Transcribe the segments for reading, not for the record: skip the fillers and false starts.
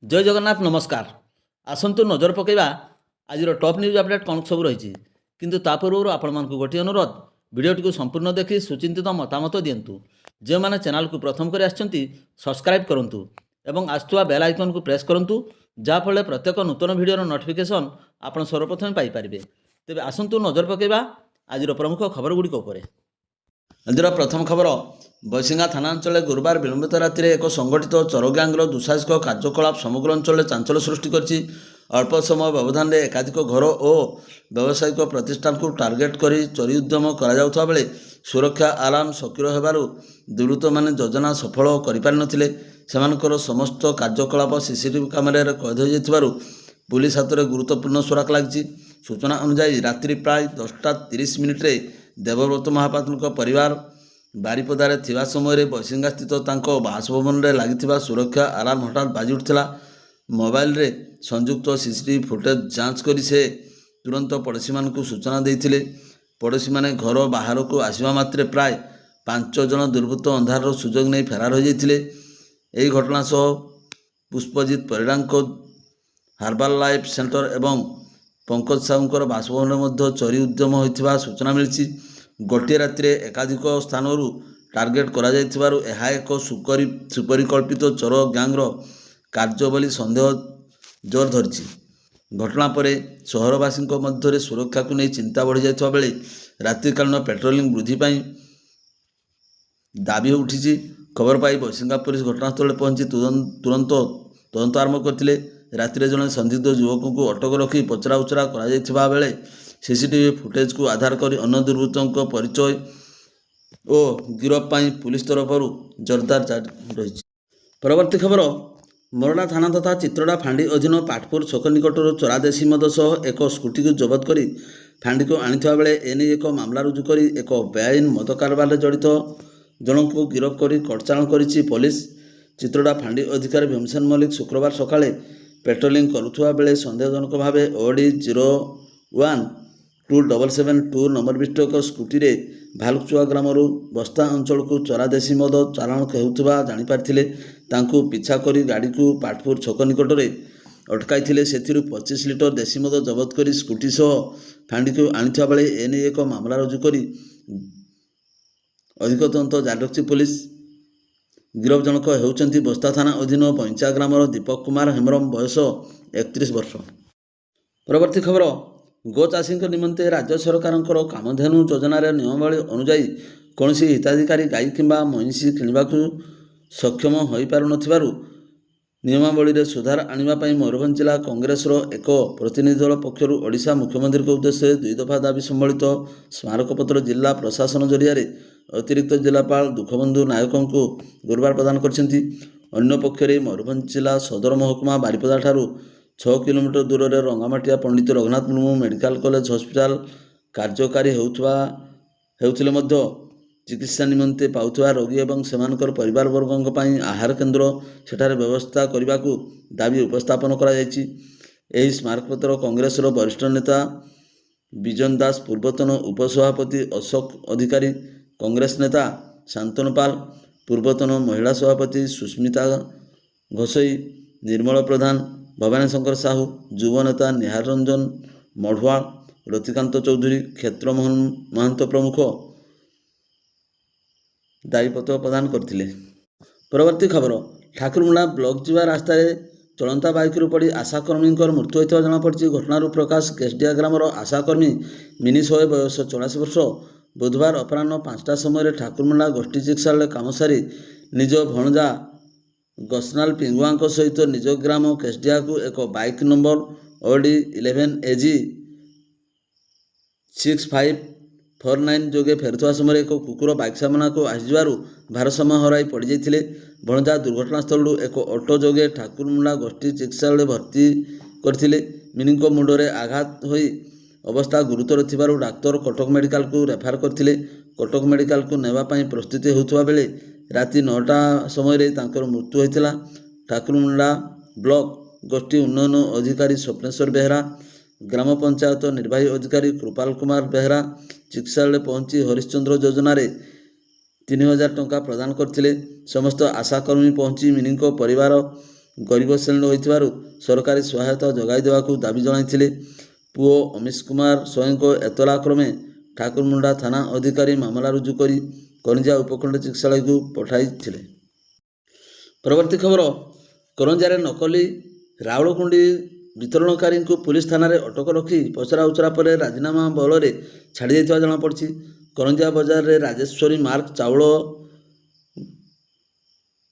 जय जगन्नाथ नमस्कार। आसतु नजर पकड़ा आज टॉप न्यूज अपडेट कौन सब रही किंतु ता पूर्व आपण मानक गोटे अनुरोध भिडियोटी संपूर्ण देखि सुचिंतित मतामत दिंतु। जो मैंने चैनल को प्रथम कर सब्सक्राइब करूँ एवं आसुवा बेल आइकन को प्रेस करूँ जहाँफल प्रत्येक नूतन भिडियोर नोटिफिकेशन आप सर्वप्रथम पाइपर। तेज आसतु नजर पकड़ा आज प्रमुख खबर गुड़िक उपर। आजर प्रथम खबर बसिंगा थाना अंचल गुरुवार विलंबित राति एक संगठित चोर ग्यांगर दुस्साहसिक कार्यकलाप समग्र अंचल चांचल्य सृष्टि कर अल्प समय व्यवधान में एकाधिक घर और व्यावसायिक प्रतिष्ठान को टार्गेट कर चोरी उद्यम करा बेले सुरक्षा अलार्म सक्रिय होबारु दुर्वृत्त माने योजना सफल करें समस्त कार्यकलाप सीसीटीवी कैमेरा कैद हो जाइथिबारु पुलिस हाथ में गुरुत्वपूर्ण सुराक लगी। सूचना अनुसार रात्रि प्राय 10:30 देवव्रत महापात्र परिवार बारिपदारे थिबा समय बसिंगा स्थित बासभवन में लगी सुरक्षा अलार्म हठात बाजी उठा। मोबाइल रे संयुक्त सीसीटीवी फुटेज जांच कर से तुरंत पड़ोशी मान सूचना देते। पड़ोशी माने घर बाहर को आसवा मात्रे प्राय 5 जन दुर्वृत्त अंधार सुजोग नहीं फेरार हो जाते। यही घटना सह पुष्पजित परिड़ा हार्बाल लाइफ सेंटर एवं पंकज साहूंकर बासभवन में चोरी उद्यम होता सूचना मिली। गोटे राति एकाधिक स्थान टार्गेट करा जाइथिबारु एहा एक सुपरिकल्पित चोर ग्यांगर कार्य बोली संदेह जोर धरी। घटना पर सहरवासी मध्य सुरक्षा को नहीं चिंता बढ़ी जाइथिबा बेले रात्रिकालीन पेट्रोलिंग वृद्धि पाई दाबी उठी। खबर पाई बसिंगा पुलिस घटनास्थल पहुंची तुरंत तदंत आरंभ करते। राति जड़े संदिग्ध युवक को अटक रखी पचरा उचरा करा बेले सीसीटीवी फुटेज को आधार कर अन्य दुर्वृत्तों परिचय और गिरफ पाई पुलिस तरफ जोरदार जारी रही। परवर्ती खबर मोरडा थाना तथा चित्रोड़ा फांडी अधीन पाटपुर छक निकटर चोरा देशी मद सह एक स्कूटी को जबत कर फांडी को आनिथिबा बेले एने एक मामला रुजु कर एक बेआईन मद कारबार जड़ित जनक को गिरफ कर कड़चाण करिछि पुलिस। चित्रोड़ा फांडी अधिकारी भीमसेन मल्लिक शुक्रवार सकाळे पेट्रोलिंग करुवा बेले सन्देहजनक भाव ओडी 012772 नंबर विशिष्ट एक स्कूटी रे भालुकचुआ ग्राम बस्ता अंचल को चोरा देशी मद चालाण होता जापारी। पीछा कर गाड़ी को पाटपुर छक निकट में अटकाई से 25 लिटर देशी मद जबत कर स्कूटी सह फांडी को आनिथिबा बेले एने एक मामला रुजु कर अधिक तदंत जारी रखी पुलिस। गिरफ जनक होउचंती बस्ता थाना अधीन पैंचा ग्राम दीपक कुमार हेम्रम बयस 31 वर्ष। परवर्ती खबर गोचाषी निमंते राज्य सरकार कामधेनु योजनार नियमावली अनुजाई कौन हिताधिकारी गाई किंबा महिषी किणवा सक्षम हो पारु नियमावली सुधार आने मयूरभंज जिला कांग्रेस एक प्रतिनिधि दल पक्षर ओडिशा मुख्यमंत्री के उद्देश्य 2 दफा दाबी सम्बलित स्मारकपत्र जिला प्रशासन जरिया अतिरिक्त जिलापाल दुखबंधु नायकों को गुरुवार प्रदान करछन्ती। अन्य पक्षरे मयूरभंज जिला सदर महकुमा बारिपदा ठारू 6 किलोमीटर दूर में Rangamatia Pandit Raghunath Murmu medical college hospital कार्यकारी होउथिले मध्य चिकित्सा निमंते पाउथुवा रोगी एवं सेमानकर परिवार वर्गों पर आहार केन्द्र सेठारे व्यवस्था करने को दाबी उपस्थापन करा जायछि। एही स्मारकपत्र कांग्रेस वरिष्ठ नेता विजन दास, पूर्वतन उपसभापति अशोक अधिकारी, कांग्रेस नेता शांतनु पाल, पूर्वतन महिला सभापति सुस्मिता घोषई, निर्मल प्रधान, भवानी शंकर साहू, युव नेता निहार रंजन मढ़ुआ, रतिकांत चौधरी, क्षेत्रमोहन महंत प्रमुख दायीपत्र प्रदान करथिले। परवर्ती खबर ठाकुरमुंडा ब्लॉक जीवा रास्ता चलंता बाइक पड़ी आशाकर्मी मृत्यु होता जमापड़ी। घटनार प्रकाश केसडिया ग्रामर आशाकर्मी मिनी सोए बयस 84 वर्ष बुधवार अपराह 5टा समय ठाकुरमुंडा गोष्ठी चिकित्सालय काम सारी निज भणजा गसनाल पिंगुआ सहित निज ग्राम केसडिया को एक बाइक नंबर ओडी 11 AG 6549 जोगे फेरुवा समय एक कुकुर बाइक सामना को आसजु भारसाम्य हराई पड़ जाते। भणजा दुर्घटनास्थल एक ऑटो जोगे ठाकुरमुंडा गोष्ठी चिकित्सालय भर्ती करथिले। मिनी को मुंडरे आघात होई अवस्था गुरुतर थिबारु डाक्तर कटक मेडिकल को रेफर करथिले। कटक मेडिकल को नेबा पई प्रस्तुति होउथबा बेले राति 9टा समय तांकर मृत्यु होइतिला। ठाकुरमुंडा ब्लॉक गोष्ठी उन्नयन अधिकारी स्वप्नेश्वर बेहरा, ग्राम पंचायत निर्वाही अधिकारी कृपाल कुमार बेहरा चिकित्सालय पहुंची हरिश्चंद्र योजन 3000 टंका प्रदान करथिले। समस्त आशाकर्मी पहुंची मिनी परिवार ଗରିବ ଶ୍ରେଣୀର ହୋଇଥିବାରୁ ସରକାରୀ ସହାୟତା ଯୋଗାଇ ଦେବାକୁ ଦାବି ଜଣାଇଥିଲେ। ପୁଅ ଅମିଶ କୁମାର ସ୍ୱାଇଁଙ୍କ ଏତଲା କ୍ରମେ ଠାକୁରମୁଣ୍ଡା ଥାନା ଅଧିକାରୀ ମାମଲା ରୁଜୁ କରି କରଞ୍ଜିଆ ଉପଖଣ୍ଡ ଚିକିତ୍ସାଳୟକୁ ପଠାଇଥିଲେ। ପରବର୍ତ୍ତୀ ଖବର, କରଞ୍ଜିଆରେ ନକଲି ରାଉଳକୁଣ୍ଡି ବିତରଣକାରୀଙ୍କୁ ପୁଲିସ ଥାନାରେ ଅଟକ ରଖି ପଚରା ଉଚରା ପରେ ରାଜିନାମା ବଳରେ ଛାଡ଼ି ଦେଇଥିବା ଜଣାପଡ଼ିଛି। କରଞ୍ଜିଆ ବଜାରରେ ରାଜେଶ୍ୱରୀ ମାର୍କ ଚାଉଳ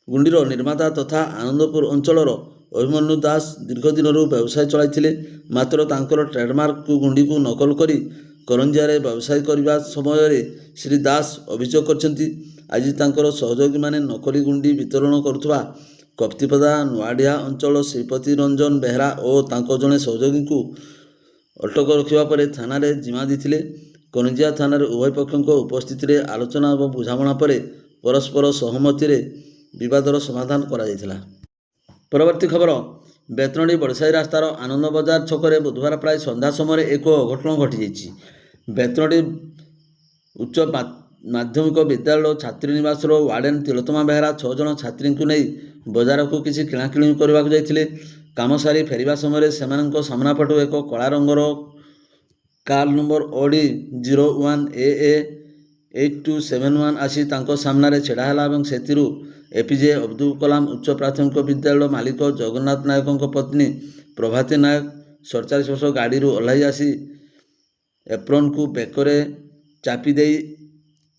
ଗୁଣ୍ଡିର ନିର୍ମାତା ତଥା ଆନନ୍ଦପୁର ଅଞ୍ଚଳର ଅଭିମନ୍ୟୁ ଦାସ ଦୀର୍ଘ ଦିନରୁ ବ୍ୟବସାୟ ଚଳାଇଥିଲେ। ମାତ୍ର ତାଙ୍କର ଟ୍ରେଡମାର୍କ ଗୁଣ୍ଡିକୁ ନକଲ କରି କରଞ୍ଜିଆରେ ବ୍ୟବସାୟ କରିବା ସମୟରେ ଶ୍ରୀ ଦାସ ଅଭିଯୋଗ କରିଛନ୍ତି। ଆଜି ତାଙ୍କର ସହଯୋଗୀମାନେ ନକଲି ଗୁଣ୍ଡି ବିତରଣ କରୁଥିବା କପ୍ତିପଦା ନୂଆଡିହା ଅଞ୍ଚଳ ଶ୍ରୀପତି ରଞ୍ଜନ ବେହେରା ଓ ତାଙ୍କ ଜଣେ ସହଯୋଗୀଙ୍କୁ ଅଟକ ରଖିବା ପରେ ଥାନାରେ ଜିମା ଦେଇଥିଲେ। କରଞ୍ଜିଆ ଥାନାରେ ଉଭୟ ପକ୍ଷଙ୍କ ଉପସ୍ଥିତିରେ ଆଲୋଚନା ଏବଂ ବୁଝାମଣା ପରେ ପରସ୍ପର ସହମତିରେ ବିବାଦର ସମାଧାନ କରାଯାଇଥିଲା। ପରବର୍ତ୍ତୀ ଖବର, ବେତନଟୀ ବଡ଼ସାହି ରାସ୍ତାର ଆନନ୍ଦ ବଜାର ଛକରେ ବୁଧବାର ପ୍ରାୟ ସନ୍ଧ୍ୟା ସମୟରେ ଏକ ଅଘଟଣ ଘଟିଯାଇଛି। ବେତନଟୀ ଉଚ୍ଚ ମାଧ୍ୟମିକ ବିଦ୍ୟାଳୟ ଛାତ୍ରୀ ନିବାସର ୱାର୍ଡେନ୍ ତିଲୋତ୍ତମା ବେହେରା 6 ଜଣ ଛାତ୍ରୀଙ୍କୁ ନେଇ ବଜାରକୁ କିଛି କିଣାକିଣି କରିବାକୁ ଯାଇଥିଲେ। କାମ ସାରି ଫେରିବା ସମୟରେ ସେମାନଙ୍କ ସାମ୍ନା ପଟୁ ଏକ କଳା ରଙ୍ଗର କାର ନମ୍ବର ଅଡି 01 AA 8271 ଆସି ତାଙ୍କ ସାମ୍ନାରେ ଛିଡ଼ା ହେଲା ଏବଂ ସେଥିରୁ ଏପିଜେ ଅବଦୁଲ କଲାମ ଉଚ୍ଚ ପ୍ରାଥମିକ ବିଦ୍ୟାଳୟ ମାଲିକ ଜଗନ୍ନାଥ ନାୟକଙ୍କ ପତ୍ନୀ ପ୍ରଭାତୀ ନାୟକ 47 ବର୍ଷ ଗାଡ଼ିରୁ ଓହ୍ଲାଇ ଆସି ଏପ୍ରନ୍କୁ ବେକରେ ଚାପି ଦେଇ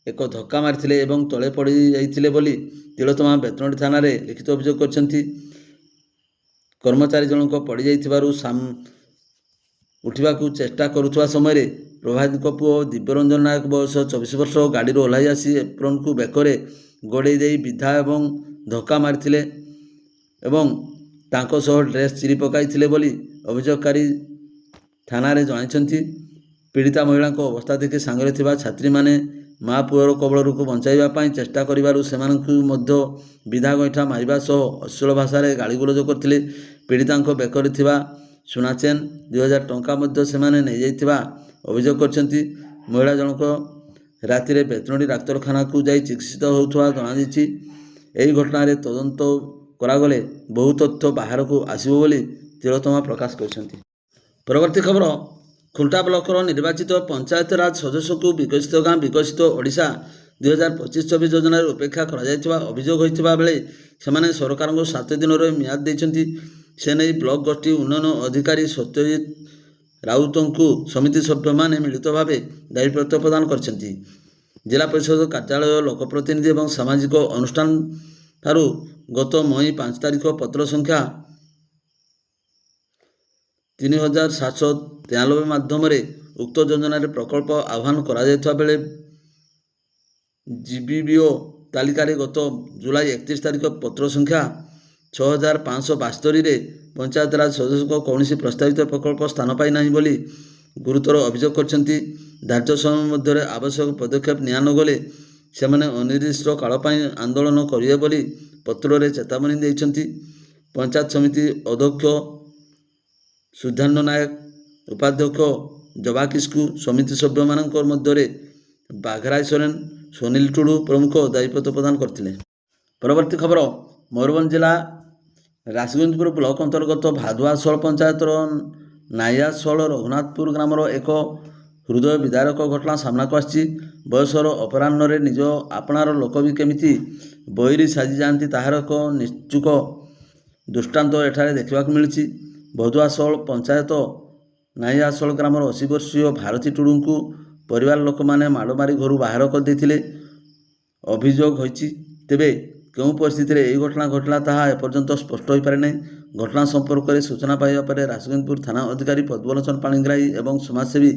ଏକ ଧକ୍କା ମାରିଥିଲେ ଏବଂ ତଳେ ପଡ଼ିଯାଇଥିଲେ ବୋଲି ତିଲୋତ୍ତମା ବେତନଟୀ ଥାନାରେ ଲିଖିତ ଅଭିଯୋଗ କରିଛନ୍ତି। କର୍ମଚାରୀ ଜଣକ ପଡ଼ିଯାଇଥିବାରୁ ଉଠିବାକୁ ଚେଷ୍ଟା କରୁଥିବା ସମୟରେ ପ୍ରଭାତୀଙ୍କ ପୁଅ ଦିବ୍ୟରଞ୍ଜନ ନାୟକ ବୟସ 24 ବର୍ଷ ଗାଡ଼ିରୁ ଓହ୍ଲାଇ ଆସି ଏପ୍ରନ୍କୁ ବେକରେ ଗୋଡ଼େଇ ଦେଇ ବିଧା ଏବଂ ଧକ୍କା ମାରିଥିଲେ ଏବଂ ତାଙ୍କ ସହ ଡ୍ରେସ୍ ଚିରି ପକାଇଥିଲେ ବୋଲି ଅଭିଯୋଗକାରୀ ଥାନାରେ ଜଣାଇଛନ୍ତି। ପୀଡ଼ିତା ମହିଳାଙ୍କ ଅବସ୍ଥା ଦେଖି ସାଙ୍ଗରେ ଥିବା ଛାତ୍ରୀମାନେ ମା ପୁଅର କବଳରୁ ବଞ୍ଚାଇବା ପାଇଁ ଚେଷ୍ଟା କରିବାରୁ ସେମାନଙ୍କୁ ମଧ୍ୟ ବିଧା ଗଇଁଠା ମାରିବା ସହ ଅଶ୍ଳୀଳ ଭାଷାରେ ଗାଳିଗୁଲଜ କରିଥିଲେ। ପୀଡ଼ିତାଙ୍କ ବେକରେ ଥିବା ସୁନା ଚେନ୍ 2000 ଟଙ୍କା ମଧ୍ୟ ସେମାନେ ନେଇଯାଇଥିବା ଅଭିଯୋଗ କରିଛନ୍ତି। ମହିଳା ଜଣକ ରାତିରେ ବେତନଟୀ ଡାକ୍ତରଖାନାକୁ ଯାଇ ଚିକିତ୍ସିତ ହେଉଥିବା ଜଣାଯାଇଛି। ଏହି ଘଟଣାରେ ତଦନ୍ତ କରାଗଲେ ବହୁ ତଥ୍ୟ ବାହାରକୁ ଆସିବ ବୋଲି ତିଲୋତ୍ତମା ପ୍ରକାଶ କରିଛନ୍ତି। ପରବର୍ତ୍ତୀ ଖବର, ଖୁଣ୍ଟା ବ୍ଲକର ନିର୍ବାଚିତ ପଞ୍ଚାୟତରାଜ ସଦସ୍ୟଙ୍କୁ ବିକଶିତ ଗାଁ ବିକଶିତ ଓଡ଼ିଶା 2025-26 ଯୋଜନାରେ ଉପେକ୍ଷା କରାଯାଇଥିବା ଅଭିଯୋଗ ହୋଇଥିବା ବେଳେ ସେମାନେ ସରକାରଙ୍କୁ 7 ଦିନର ମିଆଦ ଦେଇଛନ୍ତି। ସେ ନେଇ ବ୍ଲକ ଗୋଷ୍ଠୀ ଉନ୍ନୟନ ଅଧିକାରୀ ସତ୍ୟଜିତ ରାଉତଙ୍କୁ ସମିତି ସଭ୍ୟମାନେ ମିଳିତ ଭାବେ ଦାୟୀପତ୍ର ପ୍ରଦାନ କରିଛନ୍ତି। ଜିଲ୍ଲା ପରିଷଦ କାର୍ଯ୍ୟାଳୟ ଲୋକପ୍ରତିନିଧି ଏବଂ ସାମାଜିକ ଅନୁଷ୍ଠାନଠାରୁ ଗତ ମଇ 5 ତାରିଖ ପତ୍ର ସଂଖ୍ୟା 3793 ମାଧ୍ୟମରେ ଉକ୍ତ ଯୋଜନାରେ ପ୍ରକଳ୍ପ ଆହ୍ୱାନ କରାଯାଇଥିବା ବେଳେ ଜିବିବିଓ ତାଲିକାରେ ଗତ ଜୁଲାଇ 31 ତାରିଖ ପତ୍ର ସଂଖ୍ୟା 6572ରେ ପଞ୍ଚାୟତରାଜ ସଦସ୍ୟଙ୍କ କୌଣସି ପ୍ରସ୍ତାବିତ ପ୍ରକଳ୍ପ ସ୍ଥାନ ପାଇନାହିଁ ବୋଲି ଗୁରୁତର ଅଭିଯୋଗ କରିଛନ୍ତି। ଧାର୍ଯ୍ୟ ସମୟ ମଧ୍ୟରେ ଆବଶ୍ୟକ ପଦକ୍ଷେପ ନିଆ ନଗଲେ ସେମାନେ ଅନିର୍ଦ୍ଦିଷ୍ଟ କାଳ ପାଇଁ ଆନ୍ଦୋଳନ କରିବେ ବୋଲି ପତ୍ରରେ ଚେତାବନୀ ଦେଇଛନ୍ତି। ପଞ୍ଚାୟତ ସମିତି ଅଧ୍ୟକ୍ଷ ସୁଧାନ୍ୟ ନାୟକ, ଉପାଧ୍ୟକ୍ଷ ଜବା କିସ୍କୁ, ସମିତି ସଭ୍ୟମାନଙ୍କ ମଧ୍ୟରେ ବାଘରାଇ ସୋରେନ, ସୁନୀଲ ଟୁଡୁ ପ୍ରମୁଖ ଦାୟୀପତ୍ର ପ୍ରଦାନ କରିଥିଲେ। ପରବର୍ତ୍ତୀ ଖବର, ମୟୂରଭଞ୍ଜ ଜିଲ୍ଲା ରାସଗୋବିନ୍ଦପୁର ବ୍ଲକ ଅନ୍ତର୍ଗତ ଭାଦୁଆଶଳ ପଞ୍ଚାୟତର ନାଇଆଶଳ ରଘୁନାଥପୁର ଗ୍ରାମର ଏକ ହୃଦୟ ବିଦାରକ ଘଟଣା ସାମ୍ନାକୁ ଆସିଛି। ବୟସର ଅପରାହ୍ନରେ ନିଜ ଆପଣାର ଲୋକ ବି କେମିତି ବୈରୀ ସାଜିଯାଆନ୍ତି ତାହାର ଏକ ନିଶ୍ଚୁକ ଦୃଷ୍ଟାନ୍ତ ଏଠାରେ ଦେଖିବାକୁ ମିଳିଛି। ଭଦୁଆଶଳ ପଞ୍ଚାୟତ ନାଇଆଶଳ ଗ୍ରାମର 80 ବର୍ଷୀୟ ଭାରତୀ ଟୁଡୁଙ୍କୁ ପରିବାର ଲୋକମାନେ ମାଡ଼ ମାରି ଘରୁ ବାହାର କରିଦେଇଥିଲେ ଅଭିଯୋଗ ହୋଇଛି। ତେବେ କେଉଁ ପରିସ୍ଥିତିରେ ଏହି ଘଟଣା ଘଟିଲା ତାହା ଏପର୍ଯ୍ୟନ୍ତ ସ୍ପଷ୍ଟ ହୋଇପାରି ନାହିଁ। ଘଟଣା ସମ୍ପର୍କରେ ସୂଚନା ପାଇବା ପରେ ରାସଗୋବିନ୍ଦପୁର ଥାନା ଅଧିକାରୀ ପଦ୍ମଲୋଚନ ପାଣିଗ୍ରାହୀ ଏବଂ ସମାଜସେବୀ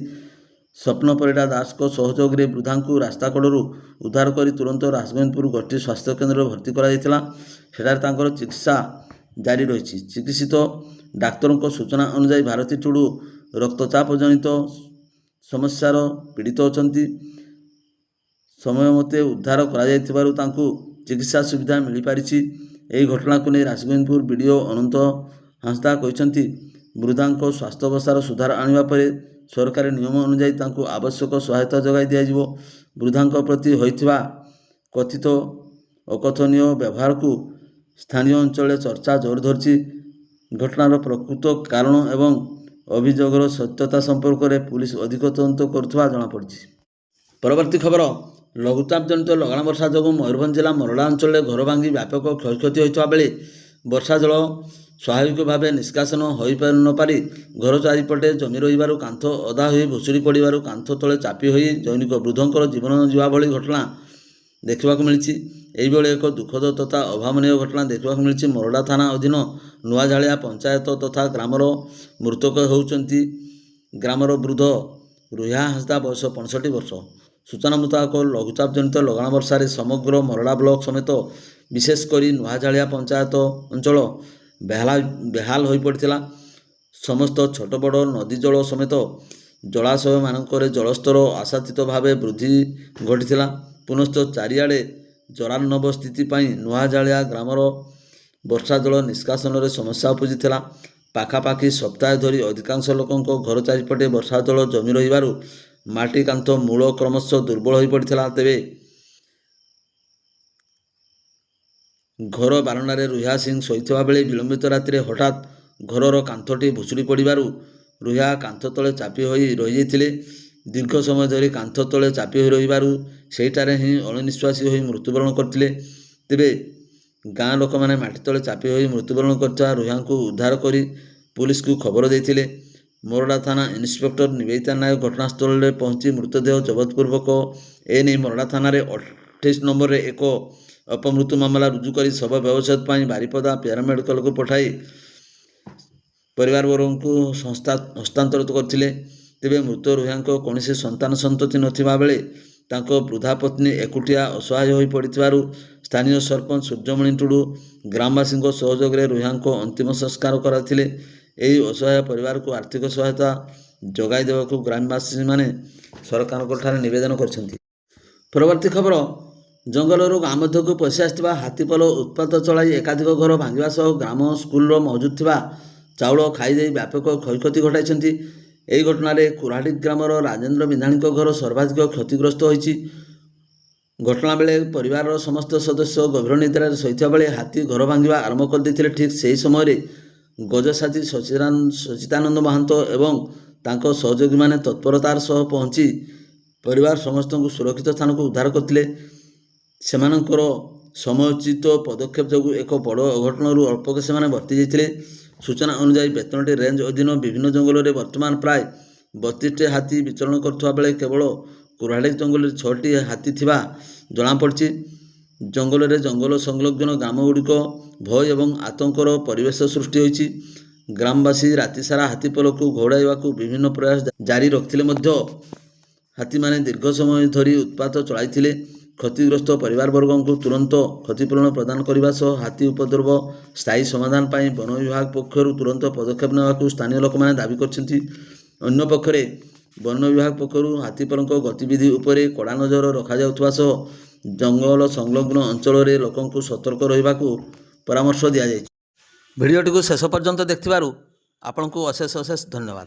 ସ୍ୱପ୍ନ ପରିଡ଼ା ଦାସଙ୍କ ସହଯୋଗରେ ବୃଦ୍ଧାଙ୍କୁ ରାସ୍ତା କଡ଼ରୁ ଉଦ୍ଧାର କରି ତୁରନ୍ତ ରାସଗୋବିନ୍ଦପୁର ଗୋଷ୍ଠୀ ସ୍ୱାସ୍ଥ୍ୟ କେନ୍ଦ୍ରରେ ଭର୍ତ୍ତି କରାଯାଇଥିଲା। ସେଠାରେ ତାଙ୍କର ଚିକିତ୍ସା ଜାରି ରହିଛି। ଚିକିତ୍ସିତ ଡାକ୍ତରଙ୍କ ସୂଚନା ଅନୁଯାୟୀ ଭାରତୀ ଟୁଡୁ ରକ୍ତଚାପ ଜନିତ ସମସ୍ୟାର ପୀଡ଼ିତ ଅଛନ୍ତି। ସମୟ ମତେ ଉଦ୍ଧାର କରାଯାଇଥିବାରୁ ତାଙ୍କୁ ଚିକିତ୍ସା ସୁବିଧା ମିଳିପାରିଛି। ଏହି ଘଟଣାକୁ ନେଇ ରାସଗୋବିନ୍ଦପୁର ବିଡିଓ ଅନନ୍ତ ହାଁସଦା କହିଛନ୍ତି, ବୃଦ୍ଧାଙ୍କ ସ୍ୱାସ୍ଥ୍ୟାବସ୍ଥାର ସୁଧାର ଆଣିବା ପରେ ସରକାରୀ ନିୟମ ଅନୁଯାୟୀ ତାଙ୍କୁ ଆବଶ୍ୟକ ସହାୟତା ଯୋଗାଇ ଦିଆଯିବ। ବୃଦ୍ଧାଙ୍କ ପ୍ରତି ହୋଇଥିବା କଥିତ ଅକଥନୀୟ ବ୍ୟବହାରକୁ ସ୍ଥାନୀୟ ଅଞ୍ଚଳରେ ଚର୍ଚ୍ଚା ଜୋର ଧରିଛି। ଘଟଣାର ପ୍ରକୃତ କାରଣ ଏବଂ ଅଭିଯୋଗର ସତ୍ୟତା ସମ୍ପର୍କରେ ପୁଲିସ ଅଧିକ ତଦନ୍ତ କରୁଥିବା ଜଣାପଡ଼ିଛି। ପରବର୍ତ୍ତୀ ଖବର, ଲଘୁଚାପ ଜନିତ ଲଗାଣ ବର୍ଷା ଯୋଗୁଁ ମୟୂରଭଞ୍ଜ ଜିଲ୍ଲା ମରଡ଼ା ଅଞ୍ଚଳରେ ଘର ଭାଙ୍ଗି ବ୍ୟାପକ କ୍ଷୟକ୍ଷତି ହୋଇଥିବା ବେଳେ ବର୍ଷା ଜଳ ସ୍ୱାଭାବିକ ଭାବେ ନିଷ୍କାସନ ହୋଇନପାରି ଘର ଚାରିପଟେ ଜମି ରହିବାରୁ କାନ୍ଥ ଅଧା ହୋଇ ଭୁଷୁଡ଼ି ପଡ଼ିବାରୁ କାନ୍ଥ ତଳେ ଚାପି ହୋଇ ଜୈନିକ ବୃଦ୍ଧଙ୍କର ଜୀବନ ଯିବା ଭଳି ଘଟଣା ଦେଖିବାକୁ ମିଳିଛି। ଏହିଭଳି ଏକ ଦୁଃଖଦ ତଥା ଅଭାବନୀୟ ଘଟଣା ଦେଖିବାକୁ ମିଳିଛି ମରଡ଼ା ଥାନା ଅଧୀନ ନୂଆଝାଳିଆ ପଞ୍ଚାୟତ ତଥା ଗ୍ରାମର। ମୃତକ ହେଉଛନ୍ତି ଗ୍ରାମର ବୃଦ୍ଧ ରୁହିଆ ହାଁସଦା, ବୟସ 65 ବର୍ଷ। ସୂଚନା ମୁତାବକ ଲଘୁଚାପ ଜନିତ ଲଗାଣ ବର୍ଷାରେ ସମଗ୍ର ମରଡ଼ା ବ୍ଲକ ସମେତ ବିଶେଷ କରି ନୂଆଝାଳିଆ ପଞ୍ଚାୟତ ଅଞ୍ଚଳ ବେହାଲ ହୋଇପଡ଼ିଥିଲା। ସମସ୍ତ ଛୋଟ ବଡ଼ ନଦୀ ଜଳ ସମେତ ଜଳାଶୟମାନଙ୍କରେ ଜଳସ୍ତର ଆଶାତୀତ ଭାବେ ବୃଦ୍ଧି ଘଟିଥିଲା। ପୁନଶ୍ଚ ଚାରିଆଡ଼େ ଜରାର୍ଣ୍ଣବ ସ୍ଥିତି ପାଇଁ ନୂଆଝାଳିଆ ଗ୍ରାମର ବର୍ଷା ଜଳ ନିଷ୍କାସନରେ ସମସ୍ୟା ଉପୁଜିଥିଲା। ପାଖାପାଖି ସପ୍ତାହେ ଧରି ଅଧିକାଂଶ ଲୋକଙ୍କ ଘର ଚାରିପଟେ ବର୍ଷା ଜଳ ଜମି ରହିବାରୁ ମାଟି କାନ୍ଥ ମୂଳ କ୍ରମଶଃ ଦୁର୍ବଳ ହୋଇପଡ଼ିଥିଲା। ତେବେ ଘର ବାରଣ୍ଡାରେ ରୁହିଆ ସିଂ ଶୋଇଥିବା ବେଳେ ବିଳମ୍ବିତ ରାତିରେ ହଠାତ୍ ଘରର କାନ୍ଥଟି ଭୁଷୁଡ଼ି ପଡ଼ିବାରୁ ରୁହିଆ କାନ୍ଥ ତଳେ ଚାପି ହୋଇ ରହିଯାଇଥିଲେ। ଦୀର୍ଘ ସମୟ ଧରି କାନ୍ଥ ତଳେ ଚାପି ହୋଇ ରହିବାରୁ ସେହିଠାରେ ହିଁ ଅଣନିଶ୍ୱାସୀ ହୋଇ ମୃତ୍ୟୁବରଣ କରିଥିଲେ। ତେବେ ଗାଁ ଲୋକମାନେ ମାଟି ତଳେ ଚାପି ହୋଇ ମୃତ୍ୟୁବରଣ କରିଥିବା ରୁହିଆଙ୍କୁ ଉଦ୍ଧାର କରି ପୁଲିସକୁ ଖବର ଦେଇଥିଲେ। ମରଡ଼ା ଥାନା ଇନ୍ସପେକ୍ଟର ନିବେଦିତା ନାୟକ ଘଟଣାସ୍ଥଳରେ ପହଞ୍ଚି ମୃତଦେହ ଜବତ ପୂର୍ବକ ଏନେଇ ମରଡ଼ା ଥାନାରେ 28 ନମ୍ବରରେ ଏକ ଅପମୃତ୍ୟୁ ମାମଲା ରୁଜୁ କରି ଶବ ବ୍ୟବଚ୍ଛେଦ ପାଇଁ ବାରିପଦା ପ୍ୟାରାମେଡ଼ିକାଲକୁ ପଠାଇ ପରିବାରବର୍ଗଙ୍କୁ ହସ୍ତାନ୍ତରିତ କରିଥିଲେ। ତେବେ ମୃତ ରୁହିଆଙ୍କ କୌଣସି ସନ୍ତାନ ସନ୍ତତି ନଥିବା ବେଳେ ତାଙ୍କ ବୃଦ୍ଧା ପତ୍ନୀ ଏକୁଟିଆ ଅସହାୟ ହୋଇ ପଡ଼ିଥିବାରୁ ସ୍ଥାନୀୟ ସରପଞ୍ଚ ସୂର୍ଯ୍ୟମଣି ଟୁଡୁ ଗ୍ରାମବାସୀଙ୍କ ସହଯୋଗରେ ରୁହିଆଙ୍କ ଅନ୍ତିମ ସଂସ୍କାର କରାଇଥିଲେ। ଏହି ଅସହାୟ ପରିବାରକୁ ଆର୍ଥିକ ସହାୟତା ଯୋଗାଇ ଦେବାକୁ ଗ୍ରାମବାସୀମାନେ ସରକାରଙ୍କଠାରେ ନିବେଦନ କରିଛନ୍ତି। ପରବର୍ତ୍ତୀ ଖବର, ଜଙ୍ଗଲରୁ ଗାଁ ମଧ୍ୟକୁ ପଶି ଆସିଥିବା ହାତୀପଲ ଉତ୍ପାତ ଚଳାଇ ଏକାଧିକ ଘର ଭାଙ୍ଗିବା ସହ ଗ୍ରାମ ସ୍କୁଲର ମହଜୁଦ ଥିବା ଚାଉଳ ଖାଇଦେଇ ବ୍ୟାପକ କ୍ଷୟକ୍ଷତି ଘଟାଇଛନ୍ତି। ଏହି ଘଟଣାରେ କୁରାହାଡି ଗ୍ରାମର ରାଜେନ୍ଦ୍ର ବିନ୍ଧାଣିଙ୍କ ଘର ସର୍ବାଧିକ କ୍ଷତିଗ୍ରସ୍ତ ହୋଇଛି। ଘଟଣା ବେଳେ ପରିବାରର ସମସ୍ତ ସଦସ୍ୟ ଗଭୀର ନିଦ୍ରାରେ ଶୋଇଥିବା ବେଳେ ହାତୀ ଘର ଭାଙ୍ଗିବା ଆରମ୍ଭ କରିଦେଇଥିଲେ। ଠିକ୍ ସେହି ସମୟରେ ଗଜସାଥୀ ସଚିଦାନନ୍ଦ ମହାନ୍ତ ଏବଂ ତାଙ୍କ ସହଯୋଗୀମାନେ ତତ୍ପରତାର ସହ ପହଞ୍ଚି ପରିବାର ସମସ୍ତଙ୍କୁ ସୁରକ୍ଷିତ ସ୍ଥାନକୁ ଉଦ୍ଧାର କରିଥିଲେ। ସେମାନଙ୍କର ସମୟୋଚିତ ପଦକ୍ଷେପ ଯୋଗୁଁ ଏକ ବଡ଼ ଅଘଟଣରୁ ଅଳ୍ପକେ ସେମାନେ ବର୍ତ୍ତି ଯାଇଥିଲେ। ସୂଚନା ଅନୁଯାୟୀ ବେତନଟୀ ରେଞ୍ଜ ଅଧୀନ ବିଭିନ୍ନ ଜଙ୍ଗଲରେ ବର୍ତ୍ତମାନ ପ୍ରାୟ 32ଟି ହାତୀ ବିଚରଣ କରୁଥିବା ବେଳେ କେବଳ କୁରାହାଡି ଜଙ୍ଗଲରେ 6ଟି ହାତୀ ଥିବା ଜଣାପଡ଼ିଛି। ଜଙ୍ଗଲ ସଂଲଗ୍ନ ଗ୍ରାମଗୁଡ଼ିକ ଭୟ ଏବଂ ଆତଙ୍କର ପରିବେଶ ସୃଷ୍ଟି ହୋଇଛି। ଗ୍ରାମବାସୀ ରାତିସାରା ହାତୀପଲକୁ ଘଉଡ଼ାଇବାକୁ ବିଭିନ୍ନ ପ୍ରୟାସ ଜାରି ରଖିଥିଲେ ମଧ୍ୟ ହାତୀମାନେ ଦୀର୍ଘ ସମୟ ଧରି ଉତ୍ପାତ ଚଳାଇଥିଲେ। କ୍ଷତିଗ୍ରସ୍ତ ପରିବାରବର୍ଗଙ୍କୁ ତୁରନ୍ତ କ୍ଷତିପୂରଣ ପ୍ରଦାନ କରିବା ସହ ହାତୀ ଉପଦ୍ରବ ସ୍ଥାୟୀ ସମାଧାନ ପାଇଁ ବନ ବିଭାଗ ପକ୍ଷରୁ ତୁରନ୍ତ ପଦକ୍ଷେପ ନେବାକୁ ସ୍ଥାନୀୟ ଲୋକମାନେ ଦାବି କରିଛନ୍ତି। ଅନ୍ୟପକ୍ଷରେ ବନ ବିଭାଗ ପକ୍ଷରୁ ହାତୀପଲଙ୍କ ଗତିବିଧି ଉପରେ କଡ଼ା ନଜର ରଖାଯାଉଥିବା ସହ ଜଙ୍ଗଲ ସଂଲଗ୍ନ ଅଞ୍ଚଳରେ ଲୋକଙ୍କୁ ସତର୍କ ରହିବାକୁ ପରାମର୍ଶ ଦିଆଯାଇଛି। ଭିଡ଼ିଓଟିକୁ ଶେଷ ପର୍ଯ୍ୟନ୍ତ ଦେଖିଥିବାରୁ ଆପଣଙ୍କୁ ଅଶେଷ ଧନ୍ୟବାଦ।